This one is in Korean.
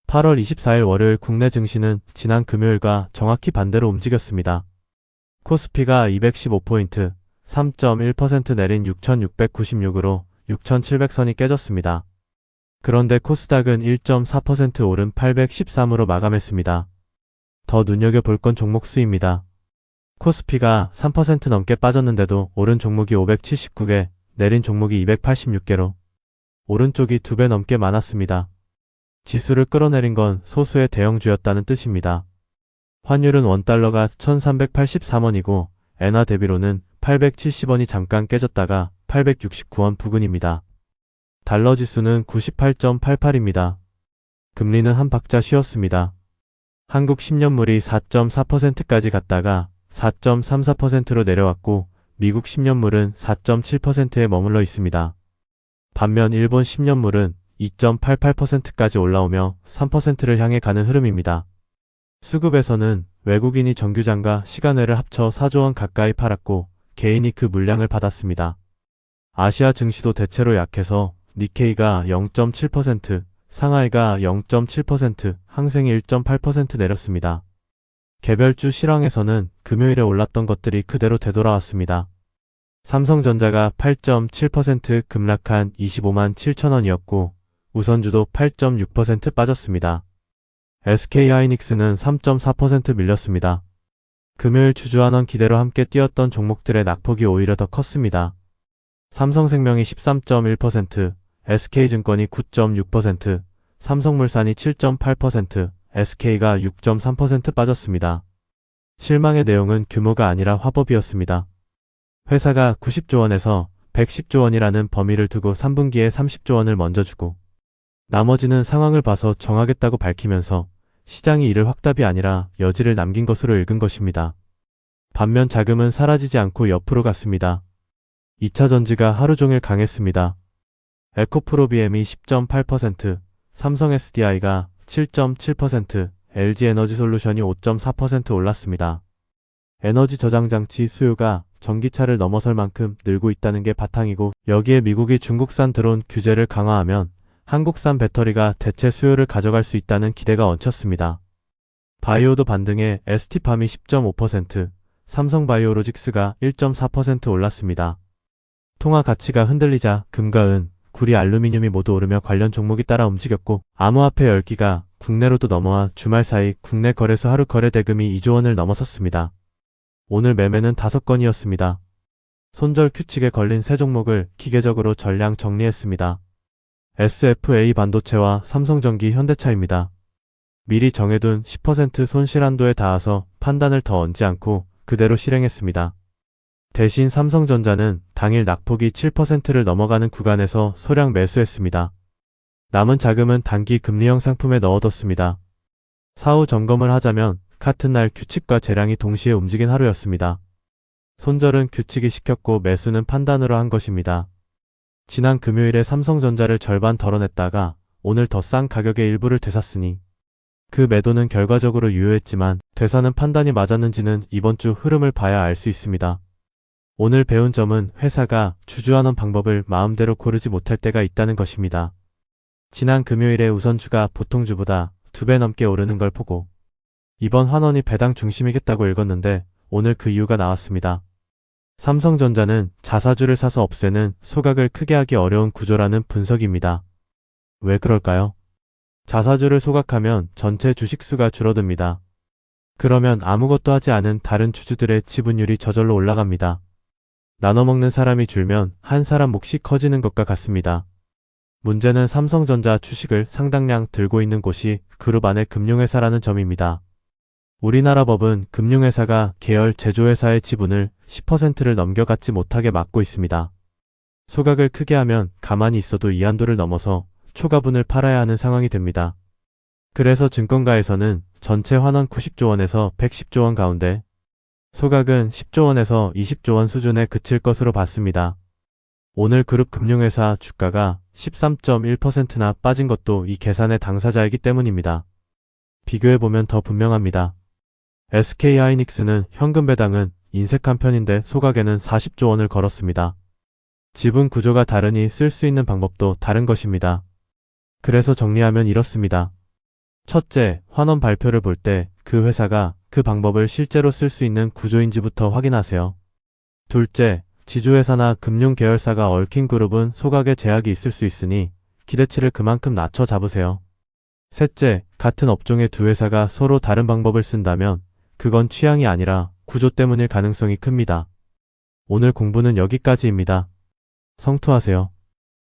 8월 24일 월요일 국내 증시는 지난 금요일과 정확히 반대로 움직였습니다. 코스피가 215포인트, 3.1% 내린 6,696으로 6,700선이 깨졌습니다. 그런데 코스닥은 1.4% 오른 813으로 마감했습니다. 더 눈여겨볼 건 종목 수입니다. 코스피가 3% 넘게 빠졌는데도 오른 종목이 579개, 내린 종목이 286개로 오른쪽이 2배 넘게 많았습니다. 지수를 끌어내린 건 소수의 대형주였다는 뜻입니다. 환율은 원달러가 1383원이고 엔화 대비로는 870원이 잠깐 깨졌다가 869원 부근입니다. 달러 지수는 98.88입니다. 금리는 한 박자 쉬었습니다. 한국 10년물이 4.4%까지 갔다가 4.34%로 내려왔고 미국 10년물은 4.7%에 머물러 있습니다. 반면 일본 10년물은 2.88%까지 올라오며 3%를 향해 가는 흐름입니다. 수급에서는 외국인이 정규장과 시간외를 합쳐 4조원 가까이 팔았고 개인이 그 물량을 받았습니다. 아시아 증시도 대체로 약해서 니케이가 0.7%, 상하이가 0.7%, 항생이 1.8% 내렸습니다. 개별주 실황에서는 금요일에 올랐던 것들이 그대로 되돌아왔습니다. 삼성전자가 8.7% 급락한 25만 7천원이었고 우선주도 8.6% 빠졌습니다. SK하이닉스는 3.4% 밀렸습니다. 금요일 주주환원 기대로 함께 뛰었던 종목들의 낙폭이 오히려 더 컸습니다. 삼성생명이 13.1%, SK증권이 9.6%, 삼성물산이 7.8%, SK가 6.3% 빠졌습니다. 실망의 내용은 규모가 아니라 화법이었습니다. 회사가 90조원에서 110조원이라는 범위를 두고 3분기에 30조원을 먼저 주고 나머지는 상황을 봐서 정하겠다고 밝히면서 시장이 이를 확답이 아니라 여지를 남긴 것으로 읽은 것입니다. 반면 자금은 사라지지 않고 옆으로 갔습니다. 2차전지가 하루 종일 강했습니다. 에코프로비엠이 10.8%, 삼성 SDI가 7.7%, LG에너지솔루션이 5.4% 올랐습니다. 에너지 저장장치 수요가 전기차를 넘어설 만큼 늘고 있다는 게 바탕이고 여기에 미국이 중국산 드론 규제를 강화하면 한국산 배터리가 대체 수요를 가져갈 수 있다는 기대가 얹혔습니다. 바이오도 반등해 ST팜이 10.5%, 삼성바이오로직스가 1.4% 올랐습니다. 통화 가치가 흔들리자 금과 은, 구리, 알루미늄이 모두 오르며 관련 종목이 따라 움직였고 암호화폐 열기가 국내로도 넘어와 주말 사이 국내 거래소 하루 거래 대금이 2조원을 넘어섰습니다. 오늘 매매는 5건이었습니다. 손절 규칙에 걸린 세 종목을 기계적으로 전량 정리했습니다. SFA 반도체와 삼성전기, 현대차입니다. 미리 정해둔 10% 손실 한도에 닿아서 판단을 더 얹지 않고 그대로 실행했습니다. 대신 삼성전자는 당일 낙폭이 7%를 넘어가는 구간에서 소량 매수했습니다. 남은 자금은 단기 금리형 상품에 넣어뒀습니다. 사후 점검을 하자면 같은 날 규칙과 재량이 동시에 움직인 하루였습니다. 손절은 규칙이 시켰고 매수는 판단으로 한 것입니다. 지난 금요일에 삼성전자를 절반 덜어냈다가 오늘 더 싼 가격의 일부를 되샀으니 그 매도는 결과적으로 유효했지만 되사는 판단이 맞았는지는 이번 주 흐름을 봐야 알 수 있습니다. 오늘 배운 점은 회사가 주주환원 방법을 마음대로 고르지 못할 때가 있다는 것입니다. 지난 금요일에 우선주가 보통주보다 2배 넘게 오르는 걸 보고 이번 환원이 배당 중심이겠다고 읽었는데 오늘 그 이유가 나왔습니다. 삼성전자는 자사주를 사서 없애는 소각을 크게 하기 어려운 구조라는 분석입니다. 왜 그럴까요? 자사주를 소각하면 전체 주식수가 줄어듭니다. 그러면 아무것도 하지 않은 다른 주주들의 지분율이 저절로 올라갑니다. 나눠먹는 사람이 줄면 한 사람 몫이 커지는 것과 같습니다. 문제는 삼성전자 주식을 상당량 들고 있는 곳이 그룹 안의 금융회사라는 점입니다. 우리나라 법은 금융회사가 계열 제조회사의 지분을 10%를 넘겨받지 못하게 막고 있습니다. 소각을 크게 하면 가만히 있어도 이 한도를 넘어서 초가분을 팔아야 하는 상황이 됩니다. 그래서 증권가에서는 전체 환원 90조원에서 110조원 가운데 소각은 10조원에서 20조원 수준에 그칠 것으로 봤습니다. 오늘 그룹 금융회사 주가가 13.1%나 빠진 것도 이 계산의 당사자이기 때문입니다. 비교해보면 더 분명합니다. SK하이닉스는 현금 배당은 인색한 편인데 소각에는 40조원을 걸었습니다. 지분 구조가 다르니 쓸 수 있는 방법도 다른 것입니다. 그래서 정리하면 이렇습니다. 첫째, 환원 발표를 볼 때 그 회사가 그 방법을 실제로 쓸 수 있는 구조인지부터 확인하세요. 둘째, 지주회사나 금융계열사가 얽힌 그룹은 소각에 제약이 있을 수 있으니 기대치를 그만큼 낮춰 잡으세요. 셋째, 같은 업종의 두 회사가 서로 다른 방법을 쓴다면 그건 취향이 아니라 구조 때문일 가능성이 큽니다. 오늘 공부는 여기까지입니다. 성투하세요.